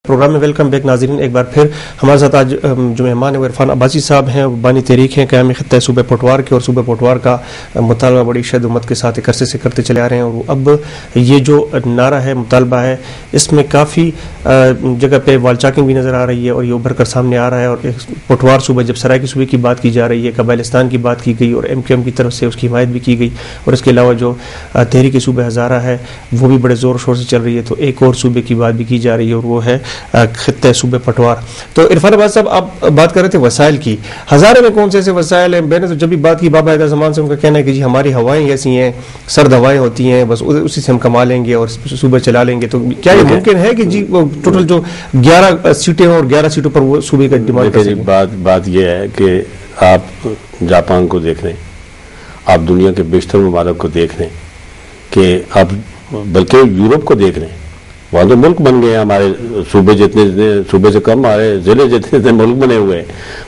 Programme میں welcome back ناظرین. ایک بار پھر ہمارے ساتھ آج جو مہمان ہیں وہ عرفان عباسی صاحب ہیں. بانی تحریک ہیں قیام خطہ صوبہ پٹوار کے, اور صوبہ پٹوار کا مطالبہ بڑی شد امت کے ساتھ ایک عرصے سے کرتے چلے آ رہے ہیں. اور اب یہ جو نعرہ ہے, مطالبہ ہے, اس میں کافی جگہ پہ وال چاکنگ بھی نظر آ رہی ہے اور یہ ابھر کر سامنے آ رہا ہے. اور پٹوار صوبہ جب سرائیکی صوبے کی بات کی جا رہی ہے, قبائلستان کی بات کی گئی اور ایم کی طرف سے اس کی حمایت بھی کی گئی, اور اس کے علاوہ جو تحریک صوبہ ہزارہ ہے وہ بھی بڑے زور و شور سے چل رہی ہے. تو ایک اور صوبے کی بات بھی کی جا رہی ہے اور وہ ہے خطہ صوبہ پٹوار. تو عرفان عباس صاحب, آپ بات کر رہے تھے وسائل کی. ہزارے میں کون سے ایسے وسائل ہیں؟ میں نے تو جب بھی بات کی بابا حیدر زمان سے, ان کا کہنا ہے کہ جی ہماری ہوائیں ایسی ہیں, سرد ہوائیں ہوتی ہیں, بس اسی سے ہم کما لیں گے اور صوبہ چلا لیں گے. تو کیا یہ ممکن ہے کہ جی ٹوٹل جو 11 سیٹیں اور 11 سیٹوں پر وہ صوبے کا ڈیمانڈ کر سکیں؟ بات یہ ہے کہ آپ جاپان کو دیکھ لیں, آپ دنیا کے بیشتر ممالک کو دیکھ لیں, کہ آپ بلکہ یورپ کو دیکھ لیں, وہاں تو ملک بن گئے ہیں ہمارے صوبے جتنے صوبے سے کم ہمارے ضلع جتنے ملک بنے ہوئے ہیں.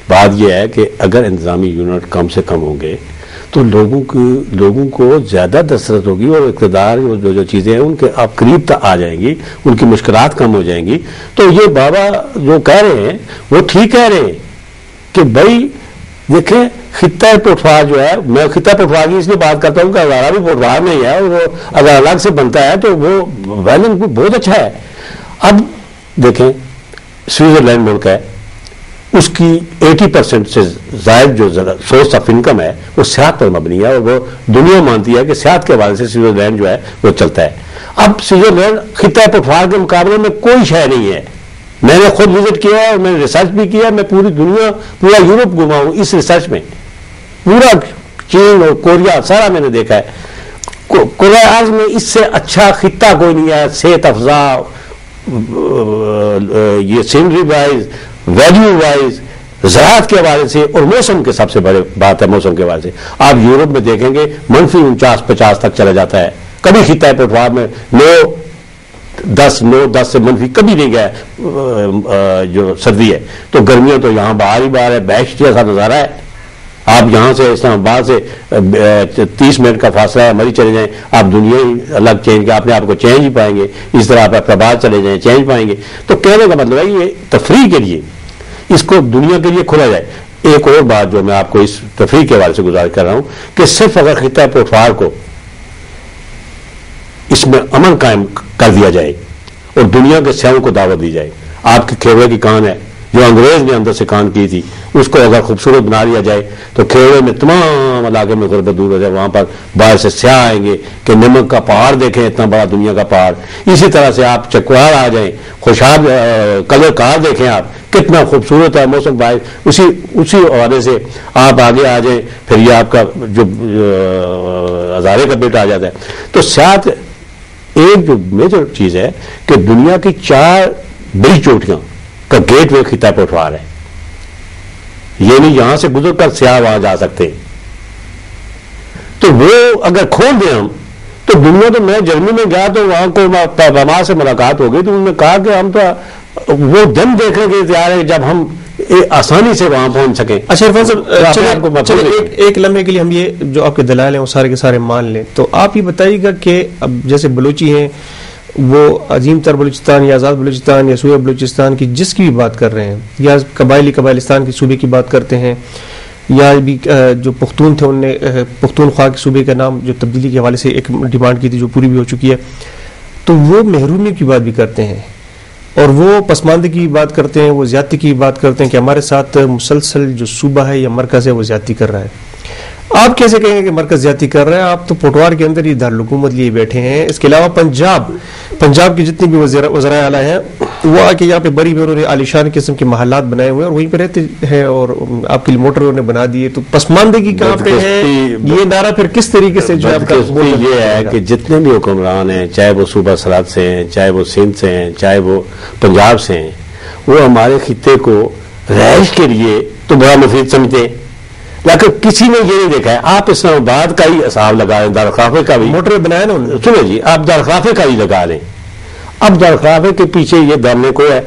بات یہ ہے کہ اگر انتظامی یونٹ کم سے کم ہوں گے تو لوگوں کو زیادہ دسترس ہوگی, اور اقتدار جو چیزیں ہیں ان کے آپ قریب آ جائیں گی, ان کی مشکلات کم ہو جائیں گی. تو یہ بابا جو کہہ رہے ہیں وہ ٹھیک کہہ رہے ہیں کہ بھائی دیکھیں خطہ پٹوار جو ہے, میں خطہ پٹوار کی اس لیے بات کرتا ہوں کہ ہزارہ بھی پٹوار میں ہی ہے, اور وہ اگر الگ سے بنتا ہے تو وہ ویلنگ بہت اچھا ہے. اب دیکھیں سوئٹزرلینڈ ملک ہے, اس کی 80% سے زائد جو سورس آف انکم ہے وہ صحت پر مبنی ہے, اور وہ دنیا مانتی ہے کہ صحت کے حوالے سے سوئٹزرلینڈ جو ہے وہ چلتا ہے. اب سوئٹزرلینڈ خطہ پٹوار کے مقابلے میں کوئی شے نہیں ہے. میں نے خود وزٹ کیا ہے اور میں نے ریسرچ بھی کیا, میں پوری دنیا پورا یورپ گھما ہوں اس ریسرچ میں, پورا چین اور کوریا سارا میں نے دیکھا ہے. کوریا عرض میں اس سے اچھا خطہ کوئی نہیں ہے, صحت افزا, یہ سینری وائز, ویلیو وائز, زراعت کے حوالے سے, اور موسم کے سب سے بڑے بات ہے موسم کے حوالے سے. آپ یورپ میں دیکھیں گے -49-50 تک چلا جاتا ہے. کبھی خطہ پٹوار میں 9-10 سے منفی کبھی نہیں گیا جو سردی ہے. تو گرمیاں تو یہاں باہر ہی باہر ہے, بہشت جیسا نظارہ ہے. آپ یہاں سے اسلام آباد سے 30 منٹ کا فاصلہ ہے, مری چلے جائیں, آپ دنیا ہی الگ چینج کے اپنے آپ کو چینج ہی پائیں گے. اس طرح آپ اپراباد چلے جائیں چینج پائیں گے. تو کہنے کا مطلب ہے یہ تفریح کے لیے اس کو دنیا کے لیے کھولا جائے. ایک اور بات جو میں آپ کو اس تفریح کے حوالے سے گزارش کر رہا ہوں کہ صرف اگر خطہ پٹوار کو اس میں امن قائم کر دیا جائے اور دنیا کے سیاحوں کو دعوت دی جائے. آپ کے کھیوڑے کی کان ہے جو انگریز نے اندر سے کان کی تھی, اس کو اگر خوبصورت بنا لیا جائے تو کھیوڑے میں تمام علاقے میں غربت دور ہو جائے. وہاں پر باہر سے سیاح آئیں گے کہ نمک کا پہاڑ دیکھیں, اتنا بڑا دنیا کا پہاڑ. اسی طرح سے آپ چکوال آ جائیں, خوشحال کلر کار دیکھیں, آپ کتنا خوبصورت ہے موسم باعث. اسی حوالے سے آپ آگے آ جائیں, پھر یہ آپ کا جو ہزارے کا بیٹ آ جاتا ہے. تو سیاحت ایک جو میجر چیز ہے کہ دنیا کی 4 بڑی چوٹیاں کا گیٹ وے خطہ پٹوار ہے. یہ نہیں یہاں سے گزر کر سیاح وہاں جا سکتے. تو وہ اگر کھول دیں ہم تو دنیا, تو میں جرمنی میں گیا تو وہاں کو پارلیمان سے ملاقات ہو گئی, تو انہوں نے کہا کہ ہم تو وہ دن دیکھنے کے تیار ہیں جب ہم آسانی سے وہاں پہنچ سکیں. اچھا عرفان صاحب, ایک لمحے کے لیے ہم یہ جو آپ کے دلائل ہیں وہ سارے کے سارے مان لیں. تو آپ یہ بتائیے گا کہ اب جیسے بلوچی ہیں, وہ عظیم تر بلوچستان یا آزاد بلوچستان یا صوبہ بلوچستان کی جس کی بھی بات کر رہے ہیں, یا قبائلستان کے صوبے کی بات کرتے ہیں, یا بھی جو پختون تھے انہوں نے پختونخوا کے صوبے کا نام جو تبدیلی کے حوالے سے ایک ڈیمانڈ کی تھی جو پوری بھی ہو چکی ہے, تو وہ محرومی کی بات بھی کرتے ہیں اور وہ پسماندگی کی بات کرتے ہیں, وہ زیادتی کی بات کرتے ہیں کہ ہمارے ساتھ مسلسل جو صوبہ ہے یا مرکز ہے وہ زیادتی کر رہا ہے. آپ کیسے کہیں گے کہ مرکز زیادتی کر رہا ہے؟ آپ تو پٹوار کے اندر ہی دارالحکومت لیے بیٹھے ہیں. اس کے علاوہ پنجاب کی جتنی بھی وزرائے اعلیٰ ہیں وہ آ کے یہاں پہ بڑی انہوں نے عالیشان قسم کے محلات بنائے ہوئے اور وہیں پہ رہتے ہیں, اور آپ کے لیے موٹر انہوں نے بنا دیے. تو پسماندگی کہاں پہ ہے؟ یہ نعرہ پھر کس طریقے سے جو آپ کا یہ ہے کہ جتنے بھی حکمران ہیں, چاہے وہ صوبہ سرحد سے ہیں, چاہے وہ سندھ سے ہیں, چاہے وہ پنجاب سے ہیں, وہ ہمارے خطے کو رہائش کے لیے تو بڑا مفید سمجھتے ہیں, لیکن کسی نے یہ نہیں دیکھا ہے. آپ اسلام آباد کا ہی حساب لگا لیں, دارخافے کا بھی موٹر بنایا نا انہوں نے. سنو جی, آپ دارخافے کا ہی لگا لیں. اب دارخافے کے پیچھے یہ دھرنے کو ہے,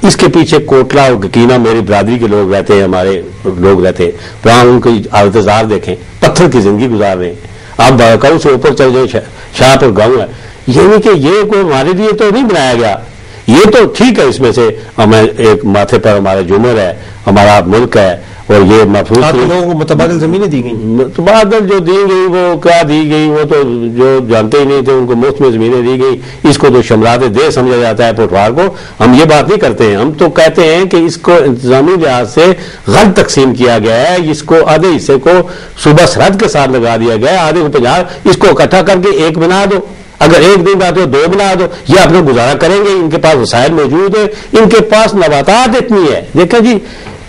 اس کے پیچھے کوٹلا اور گکینہ میری برادری کے لوگ رہتے ہیں, ہمارے لوگ رہتے ہیں. وہاں ان کی حالتزار دیکھیں, پتھر کی زندگی گزار رہے ہیں. آپ دارکاؤں سے اوپر چل جائیں, شاہ پر گاؤں ہے. یہ نہیں کہ یہ کوئی ہمارے لیے تو نہیں بنایا گیا, یہ تو ٹھیک ہے، اس میں سے ہمیں ایک ماتھے پر ہمارا جمہور ہے، ہمارا ملک ہے، اور یہ محفوظ آپ لوگوں کو متبادل زمینیں دی گئیں، متبادل جو دی گئی وہ کیا دی گئی، وہ تو جو جانتے ہی نہیں تھے ان کو مفت میں زمینیں دی گئی. اس کو تو شمراد دے سمجھا جاتا ہے پٹوار کو. ہم یہ بات نہیں کرتے ہیں، ہم تو کہتے ہیں کہ اس کو انتظامی لحاظ سے غلط تقسیم کیا گیا ہے. اس کو آدھے حصے کو صوبہ سرحد کے ساتھ لگا دیا گیا ہے، آدھے کو 50. اس کو اکٹھا کر کے ایک بنا دو، اگر ایک دن بعد 2 بنا دو، یہ اپنا گزارا کریں گے. ان کے پاس وسائل موجود ہیں، ان کے پاس نباتات اتنی ہے. دیکھیں جی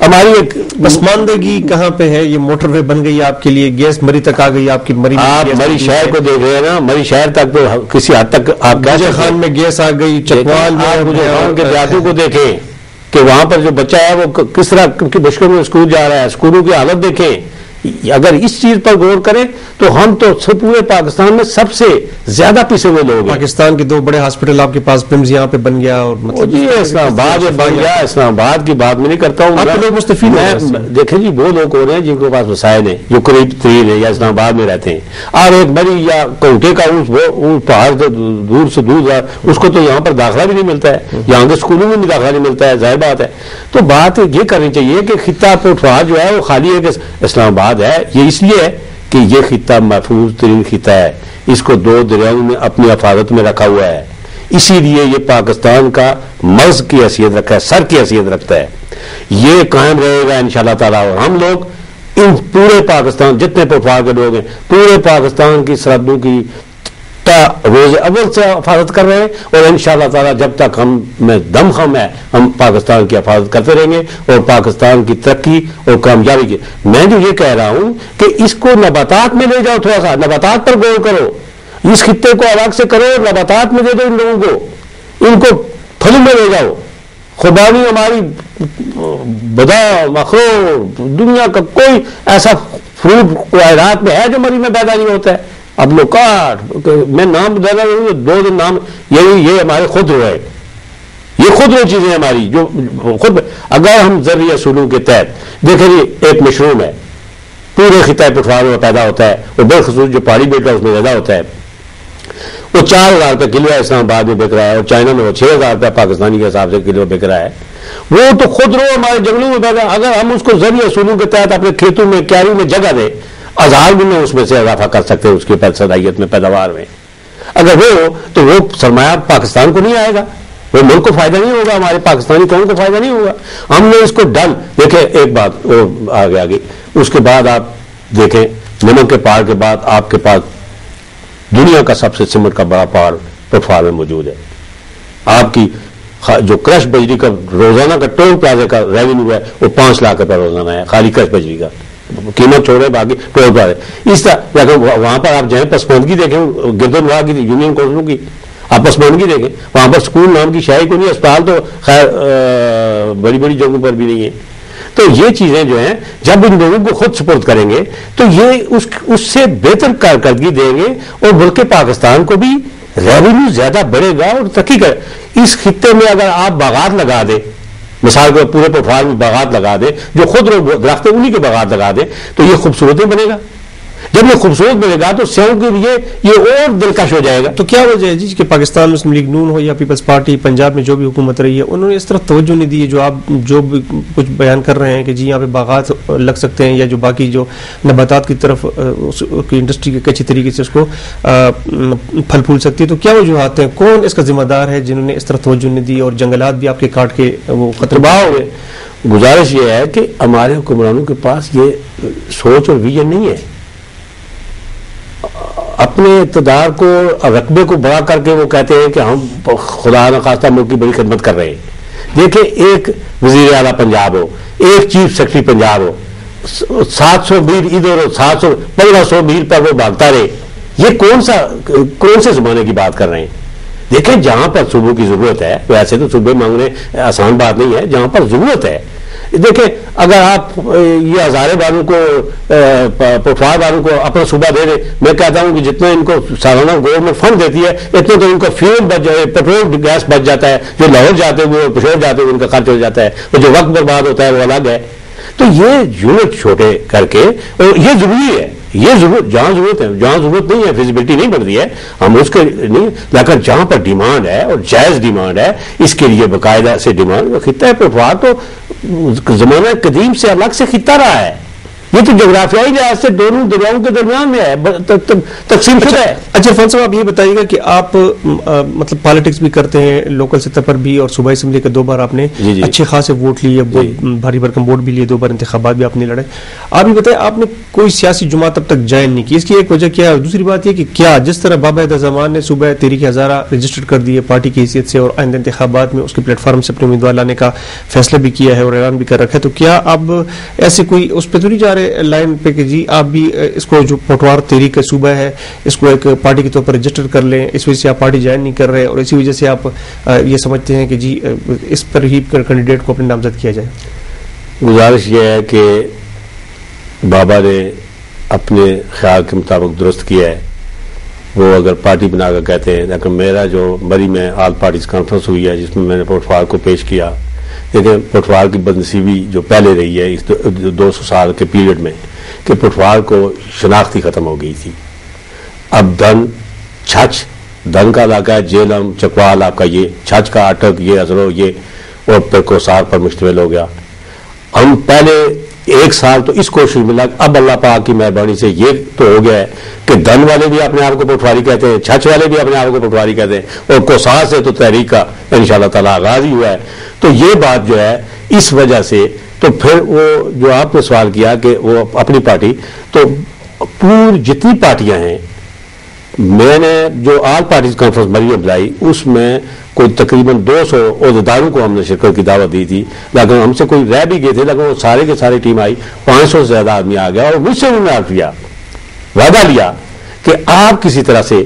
ہماری ایک پسماندگی کہاں پہ ہے؟ یہ موٹر وے بن گئی آپ کے لیے، گیس مری تک آ گئی آپ کی. آپ مری شہر کو دیکھ رہے ہیں نا، مری شہر تک تو کسی حد تک آپ گوجر خان میں گیس آ گئی، چکوال میں گوجر خان کے دیہاتوں کو دیکھیں کہ وہاں پر جو بچہ ہے وہ کس طرح کی مشکل میں اسکول جا رہا ہے. اسکولوں کی حالت دیکھیں. اگر اس چیز پر غور کریں تو ہم تو پورے پاکستان میں سب سے زیادہ پیچھے ہوئے لوگ ہیں. پاکستان کے 2 بڑے ہاسپٹل آپ کے پاس پمز یہاں پہ بن گیا، اور مطلب جی اسلام آباد میں بن گیا. اسلام آباد کی بات میں نہیں کرتا ہوں، لوگ مستفید ہیں. دیکھیں جی وہ لوگ ہو رہے ہیں جن کے پاس وسائل ہیں، جو قریب ترین ہے یا اسلام آباد میں رہتے ہیں. اور ایک بڑی یا کوٹے کا پہاڑ دور سے دور اس کو تو یہاں پر داخلہ بھی نہیں ملتا ہے، یہاں کے اسکولوں میں بھی داخلہ نہیں ملتا ہے، ظاہر بات ہے. تو بات یہ کرنی چاہیے کہ خطہ پٹوار جو ہے وہ خالی ہے کہ اسلام آباد ہے. یہ اس لیے ہے کہ یہ خطہ محفوظ ترین خطہ ہے، اس کو 2 دریاؤں میں اپنی حفاظت میں رکھا ہوا ہے. اسی لیے یہ پاکستان کا مرز کی حیثیت رکھا ہے، سر کی حیثیت رکھتا ہے. یہ قائم رہے گا انشاءاللہ تعالیٰ. اور ہم لوگ ان پورے پاکستان جتنے پٹوار کے لوگ ہیں پورے پاکستان کی سرحدوں کی روز اول سے حفاظت کر رہے ہیں، اور انشاءاللہ تعالیٰ جب تک ہم میں دم خم ہے ہم پاکستان کی حفاظت کرتے رہیں گے اور پاکستان کی ترقی اور کامیابی کی. میں جو یہ کہہ رہا ہوں کہ اس کو نباتات میں لے جاؤ، تھوڑا سا نباتات پر غور کرو، اس خطے کو الگ سے کرو، نباتات میں دے دو ان لوگوں کو، ان کو پھل میں لے جاؤ. خوبانی ہماری بادام اخروٹ دنیا کا کوئی ایسا فروٹ کائنات میں ہے جو مری میں پیدا نہیں ہوتا ہے. اب لوگ کاٹ میں نام بتا رہا ہوں 2 دن نام یہ ہمارے خود رو ہے، یہ خود رو چیزیں ہماری جو خود. اگر ہم زرعی اصولوں کے تحت دیکھیں جی ایک مشروم ہے پورے خطہ پٹوار میں پیدا ہوتا ہے، اور بالخصوص جو پہاڑی بیلٹ ہے اس میں پیدا ہوتا ہے، وہ 4,000 روپے کلو ہے اسلام آباد میں بک رہا ہے، اور چائنا میں وہ 6,000 روپے پاکستانی کے حساب سے کلو بک رہا ہے. وہ تو خود رو ہمارے جنگلوں میں پیدا. اگر ہم اس کو زرعی اصولوں کے تحت اپنے کھیتوں میں کیاری میں جگہ دیں، 1000 گنا اس میں سے اضافہ کر سکتے ہیں اس کی صلاحیت میں، پیداوار میں. اگر وہ تو وہ سرمایہ پاکستان کو نہیں آئے گا، وہ ملک کو فائدہ نہیں ہوگا، ہمارے پاکستانی قوم کو فائدہ نہیں ہوگا. ہم نے اس کو ڈل دیکھیں. ایک بات وہ آگے اس کے بعد آپ دیکھیں نمک کے پہاڑ کے بعد آپ کے پاس دنیا کا سب سے سمٹ کا بڑا پہاڑ پٹوار میں موجود ہے. آپ کی جو کرش بجری کا روزانہ کا ٹول پلازے کا ریونیو ہے وہ 5 لاکھ روپے روزانہ ہے، خالی کرش بجری کا. قیمت چھوڑے باقی ٹول پلازے. اس طرح وہاں پر آپ جائیں پسماندگی دیکھیں گردنواہ کی یونین کونسلوں کی، آپ پسماندگی دیکھیں. وہاں پر سکول نام کی شاعری کو نہیں، اسپتال تو خیر بڑی بڑی جگہوں پر بھی نہیں ہے. تو یہ چیزیں جو ہیں جب ان لوگوں کو خود سپرد کریں گے تو یہ اس سے بہتر کارکردگی دیں گے، اور ملک پاکستان کو بھی ریونیو زیادہ بڑھے گا اور ترقی کرے. اس خطے میں اگر آپ باغات لگا دیں، مثال کے پورے پٹوار میں باغات لگا دیں، جو خود درخت انہی کے باغات لگا دیں، تو یہ خوبصورت بنے گا. جب یہ خوبصورت بنے گا تو سیاحوں کے لیے یہ اور دلکش ہو جائے گا. تو کیا وجہ ہے جی کہ پاکستان مسلم لیگ نون ہو یا پیپلز پارٹی پنجاب میں جو بھی حکومت رہی ہے انہوں نے اس طرح توجہ نہیں دی ہے؟ جو آپ جو بھی کچھ بیان کر رہے ہیں کہ جی یہاں پہ باغات لگ سکتے ہیں یا جو باقی جو نباتات کی طرف انڈسٹری کے اچھی طریقے سے اس کو پھل پھول سکتی ہے، تو کیا وجوہات ہیں؟ کون اس کا ذمہ دار ہے جنہوں نے اس طرح توجہ نہیں دی اور جنگلات بھی آپ کے کاٹ کے وہ خطرباہ ہوئے؟ گزارش یہ ہے کہ ہمارے حکمرانوں کے پاس یہ سوچ اور ویژن نہیں ہے. اپنے اقتدار کو رقبے کو بڑا کر کے وہ کہتے ہیں کہ ہم خدا نخواستہ ملک کی بڑی خدمت کر رہے ہیں. دیکھیں ایک وزیر اعلیٰ پنجاب ہو، ایک چیف سیکرٹری پنجاب ہو، 700 میل ادھر ہو، 1500 میل پر وہ بھاگتا رہے. یہ کون سے زمانے کی بات کر رہے ہیں؟ دیکھیں جہاں پر صوبوں کی ضرورت ہے، ویسے تو صوبے مانگنے آسان بات نہیں ہے، جہاں پر ضرورت ہے. دیکھیں اگر آپ یہ ہزارے والوں کو پٹوار والوں کو اپنا صوبہ دے دیں، میں کہتا ہوں کہ جتنا ان کو سالانہ گورنمنٹ فنڈ دیتی ہے اتنے تو ان کو فیول بچ جائے، پیٹرول گیس بچ جاتا ہے، جو لاہور جاتے ہوئے پشور جاتے ہوئے ان کا خرچ ہو جاتا ہے، اور جو وقت برباد ہوتا ہے وہ الگ ہے. تو یہ یونٹ چھوٹے کر کے، اور یہ ضروری ہے یہ ضرورت جہاں ضرورت ہے، جہاں ضرورت نہیں ہے فیزیبلٹی نہیں بنتی ہے ہم اس کے نہیں، لیکن جہاں پر ڈیمانڈ ہے اور جائز ڈیمانڈ ہے اس کے لیے باقاعدہ سے ڈیمانڈ. خطہ پٹوار تو زمانہ قدیم سے الگ سے خطہ رہا ہے، یہ تو جغرافیائی لحاظ سے دونوں دریاؤں کے درمیان میں ہے، تقسیم شدہ ہے. اچھا عرفان صاحب آپ یہ بتائیے گا کہ آپ مطلب پالیٹکس بھی کرتے ہیں لوکل سطح پر بھی، اور صوبائی اسمبلی کے 2 بار آپ نے اچھے خاصے ووٹ لیے، بھاری بھرکم ووٹ بھی لیے، 2 بار انتخابات بھی آپ نے لڑے. آپ یہ بتائیں آپ نے کوئی سیاسی جماعت اب تک جوائن نہیں کی، اس کی ایک وجہ کیا ہے؟ اور دوسری بات یہ کہ کیا جس طرح بابا اعظم زمان نے صوبہ تحریک ہزارہ رجسٹر کر دیے پارٹی کی حیثیت سے اور آئندہ انتخابات میں اس کے پلیٹ فارم سے اپنے امیدوار لانے کا فیصلہ بھی کیا ہے اور اعلان بھی کر رکھا ہے، تو کیا اب ایسے کوئی اس پہ تو نہیں جا رہے لائن پہ کہ جی آپ بھی اس کو جو پٹوار تحریک کا صوبہ ہے اس کو ایک پارٹی کے طور پر رجسٹر کر لیں، اس وجہ سے آپ پارٹی جوائن نہیں کر رہے اور اسی وجہ سے آپ یہ سمجھتے ہیں کہ جی اس پر ہی کینڈیڈیٹ کو اپنے نامزد کیا جائے؟ گزارش یہ ہے کہ بابا نے اپنے خیال کے مطابق درست کیا ہے، وہ اگر پارٹی بنا کر کہتے ہیں، لیکن میرا جو مری میں آل پارٹیز کانفرنس ہوئی ہے جس میں میں نے پٹوار کو پیش کیا، لیکن پٹوار کی بدنصیبی جو پہلے رہی ہے اس 200 سال کے پیریڈ میں کہ پٹوار کو شناختی ختم ہو گئی تھی. اب دن چھچ دن کا علاقہ ہے، جیلم چکوال آپ کا یہ چھچ کا اٹک یہ ازرو یہ اور پھر کوسار پر مشتمل ہو گیا. ہم پہلے 1 سال تو اس کوشش میں لگ، اب اللہ پاک کی مہربانی سے یہ تو ہو گیا ہے کہ دن والے بھی اپنے آپ کو پٹواری کہتے ہیں، چھچ والے بھی اپنے آپ کو پٹواری کہتے ہیں، اور کوسار سے تو تحریک کا انشاءاللہ تعالیٰ آغاز ہی ہوا ہے. تو یہ بات جو ہے اس وجہ سے تو پھر وہ جو آپ نے سوال کیا کہ وہ اپنی پارٹی، تو پوری جتنی پارٹیاں ہیں میں نے جو آل پارٹیز کانفرنس مری بلائی اس میں کوئی تقریباً 200 عہدیداروں کو ہم نے شرکت کی دعوت دی تھی، لیکن ہم سے کوئی رہ بھی گئے تھے، لیکن وہ سارے کے سارے ٹیم آئی، 500 سے زیادہ آدمی آ گیا اور مجھ سے انہوں نے عرض کیا، وعدہ لیا کہ آپ کسی طرح سے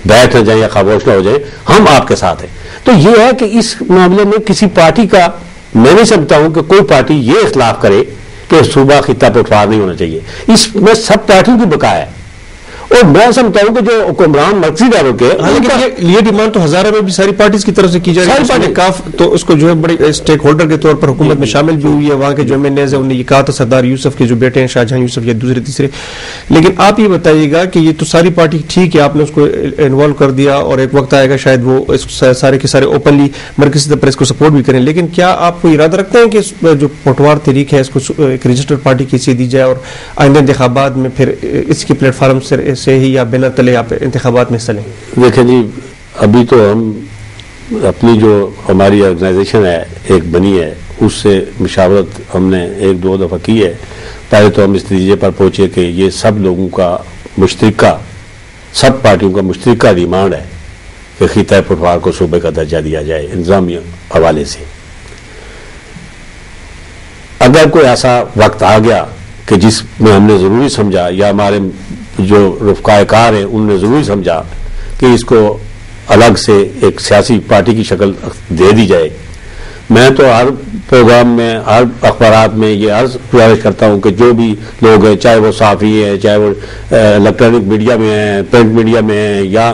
بیٹھ نہ جائیں یا خاموش نہ ہو جائیں، ہم آپ کے ساتھ ہیں. تو یہ ہے کہ اس معاملے میں کسی پارٹی کا میں نہیں سمجھتا ہوں کہ کوئی پارٹی یہ اختلاف کرے کہ صوبہ خطہ پٹوار نہیں ہونا چاہیے، اس میں سب پارٹیوں کی بقا ہے. اور میں سمجھتا ہوں کہ جو حکمران مرکزی داروں کے یہ ڈیمانڈ تو ہزارہ میں بھی ساری پارٹیز کی طرف سے کی جا رہی ہے، کاف تو اس کو جو ہے بڑے اسٹیک ہولڈر کے طور پر حکومت میں شامل بھی ہوئی ہے، وہاں کے جو ایم این ایز ہیں انہوں نے یہ کہا تھا، سردار یوسف کے جو بیٹے ہیں شاہجہاں یوسف یا دوسرے تیسرے. لیکن آپ یہ بتائیے گا کہ یہ تو ساری پارٹی ٹھیک ہے آپ نے اس کو انوالو کر دیا اور ایک وقت آئے گا شاید وہ سارے کے سارے اوپنلی مرکزی طور پر اس کو سپورٹ بھی کریں، لیکن کیا آپ کو ارادہ رکھتے ہیں کہ جو پٹوار تحریک ہے اس کو ایک رجسٹرڈ پارٹی کی حیثیت دی جائے اور آئندہ انتخابات میں پھر اس کے پلیٹ فارم سے ہی یا بینر تلے آپ انتخابات میں حصہ لیں؟ دیکھیں جی ابھی تو ہم اپنی جو ہماری آرگنائزیشن ہے ایک بنی ہے اس سے مشاورت ہم نے 1-2 دفعہ کی ہے. پہلے تو ہم اس نتیجے پر پہنچے کہ یہ سب لوگوں کا مشترکہ، سب پارٹیوں کا مشترکہ ڈیمانڈ ہے کہ خطہ پٹوار کو صوبے کا درجہ دیا جائے انتظامی حوالے سے. اگر کوئی ایسا وقت آ گیا کہ جس میں ہم نے ضروری سمجھا یا ہمارے جو رفقائے کار ہیں انہوں نے ضروری سمجھا کہ اس کو الگ سے ایک سیاسی پارٹی کی شکل دے دی جائے، میں تو ہر پروگرام میں ہر اخبارات میں یہ عرض گزارش کرتا ہوں کہ جو بھی لوگ ہیں چاہے وہ صحافی ہیں، چاہے وہ الیکٹرانک میڈیا میں ہیں، پرنٹ میڈیا میں ہیں، یا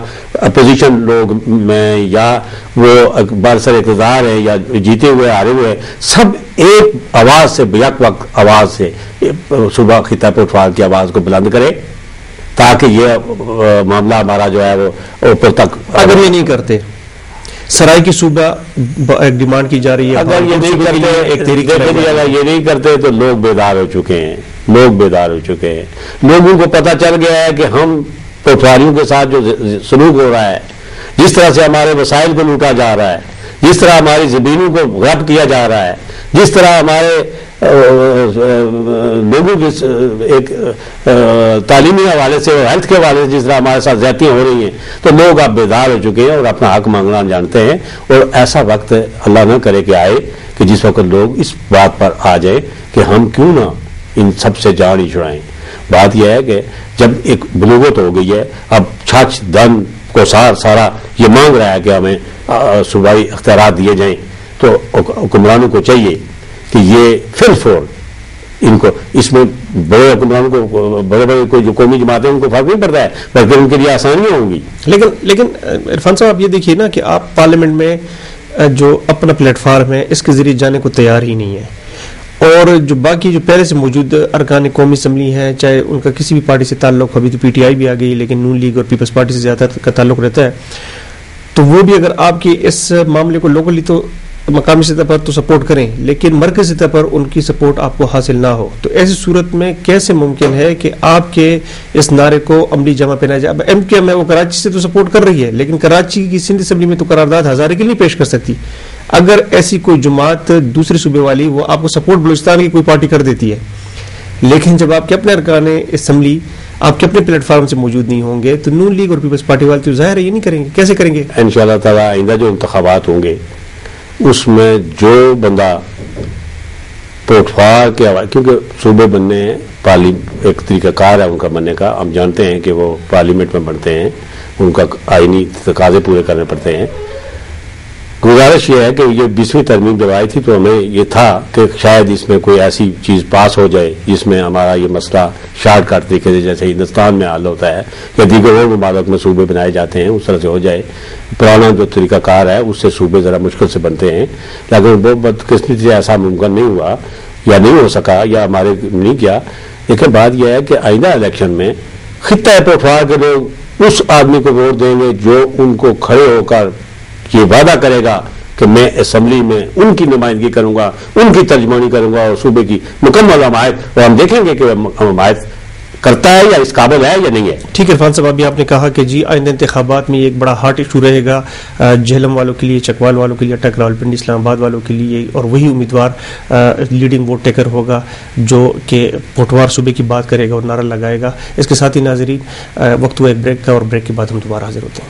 اپوزیشن لوگ میں، یا وہ برسر اقتدار ہیں یا جیتے ہوئے ہارے ہوئے ہیں، سب ایک آواز سے بیک وقت آواز سے صوبہ خطہ پٹوار کی آواز کو بلند کرے تاکہ یہ معاملہ ہمارا جو ہے وہ اوپر تک. اگر یہ نہیں کرتے سرائی کی صوبہ ایک ڈیمانڈ کی جا رہی ہے، اگر یہ نہیں کرتے تو لوگ بیدار ہو چکے ہیں، لوگوں کو پتہ چل گیا ہے کہ ہم پٹواریوں کے ساتھ جو سلوک ہو رہا ہے، جس طرح سے ہمارے وسائل کو لوٹا جا رہا ہے، جس طرح ہماری زمینوں کو غصب کیا جا رہا ہے، جس طرح ہمارے لوگوں کی ایک تعلیمی حوالے سے اور ہیلتھ کے حوالے سے جس طرح ہمارے ساتھ زیادتیاں ہو رہی ہیں، تو لوگ اب بیدار ہو چکے ہیں اور اپنا حق مانگنا جانتے ہیں. اور ایسا وقت اللہ نہ کرے کہ آئے کہ جس وقت لوگ اس بات پر آ جائے کہ ہم کیوں نہ ان سب سے جان ہی چھڑائیں. بات یہ ہے کہ جب ایک بلوغت ہو گئی ہے، اب چھچ دن کوسار سارا یہ مانگ رہا ہے کہ ہمیں صوبائی اختیارات دیے جائیں، تو حکمرانوں کو چاہیے کہ یہ فل فور ان کو اس میں بڑے حکمرانوں کو بڑے کوئی جو قومی جماعتیں ان کو فرق نہیں پڑتا ہے بلکہ ان کے لیے آسانیاں ہوں گی. لیکن عرفان صاحب آپ یہ دیکھیے نا کہ آپ پارلیمنٹ میں جو اپنا پلیٹ فارم ہے اس کے ذریعے جانے کو تیار ہی نہیں ہے، اور جو باقی جو پہلے سے موجود ارکان قومی اسمبلی ہیں، چاہے ان کا کسی بھی پارٹی سے تعلق، ابھی تو پی ٹی آئی بھی آ گئی لیکن نون لیگ اور پیپلز پارٹی سے زیادہ کا تعلق رہتا ہے، تو وہ بھی اگر آپ کی اس معاملے کو لوکلی تو مقامی سطح پر تو سپورٹ کریں، لیکن مرکزی سطح پر ان کی سپورٹ آپ کو حاصل نہ ہو، تو ایسی صورت میں کیسے ممکن ہے کہ آپ کے اس نعرے کو عملی جمع پہنایا جائے؟ اب ایم کیو ایم ہے، وہ کراچی سے تو سپورٹ کر رہی ہے، لیکن کراچی کی سندھ اسمبلی میں تو قرارداد ہزارے کے لیے پیش کر سکتی۔ اگر ایسی کوئی جماعت دوسرے صوبے والی وہ آپ کو سپورٹ بلوچستان کی کوئی پارٹی کر دیتی ہے، لیکن جب آپ کے اپنے ارکان اسمبلی آپ کے اپنے پلیٹ فارم سے موجود نہیں ہوں گے، تو نون لیگ اور پیپلز پارٹی والے تو ظاہر ہے یہ نہیں کریں گے، کیسے کریں گے؟ انشاءاللہ تعالی آئندہ جو انتخابات ہوں گے اس میں جو بندہ پوٹفار کے حوالے، کیونکہ صوبے بننے ایک طریقہ کار ہے ان کا بننے کا، ہم جانتے ہیں کہ وہ پارلیمنٹ میں بنتے ہیں، ان کا آئینی تقاضے پورے کرنے پڑتے ہیں۔ گزارش یہ ہے کہ یہ 20ویں ترمیم جب آئی تھی تو ہمیں یہ تھا کہ شاید اس میں کوئی ایسی چیز پاس ہو جائے جس میں ہمارا یہ مسئلہ شارٹ کٹ طریقے سے، جیسے ہندوستان میں حل ہوتا ہے یا دیگر اور ممالک میں صوبے بنائے جاتے ہیں، اس طرح سے ہو جائے۔ پرانا جو طریقہ کار ہے اس سے صوبے ذرا مشکل سے بنتے ہیں، لیکن وہ بدقسمتی سے ایسا ممکن نہیں ہوا یا نہیں ہو سکا یا ہمارے نہیں کیا۔ لیکن بات یہ ہے کہ آئندہ الیکشن میں خطہ پوٹفار کے لوگ اس آدمی کو ووٹ دیں گے جو ان کو کھڑے ہو کر یہ وعدہ کرے گا کہ میں اسمبلی میں ان کی نمائندگی کروں گا، ان کی ترجمانی کروں گا اور صوبے کی مکمل حمایت، اور ہم دیکھیں گے کہ حمایت کرتا ہے یا اس قابل ہے یا نہیں ہے۔ ٹھیک ہے عرفان صاحب، ابھی آپ نے کہا کہ جی آئندہ انتخابات میں یہ ایک بڑا ہاٹ ایشو رہے گا جہلم والوں کے لیے، چکوال والوں کے لیے، اٹک راولپنڈی اسلام آباد والوں کے لیے، اور وہی امیدوار لیڈنگ ووٹ ٹیکر ہوگا جو کہ پوٹوار صوبے کی بات کرے گا اور نعرہ لگائے گا۔ اس کے ساتھ ہی ناظرین وقت ہوا ایک بریک کا، اور بریک کے بعد ہم دوبارہ حاضر ہوتے ہیں۔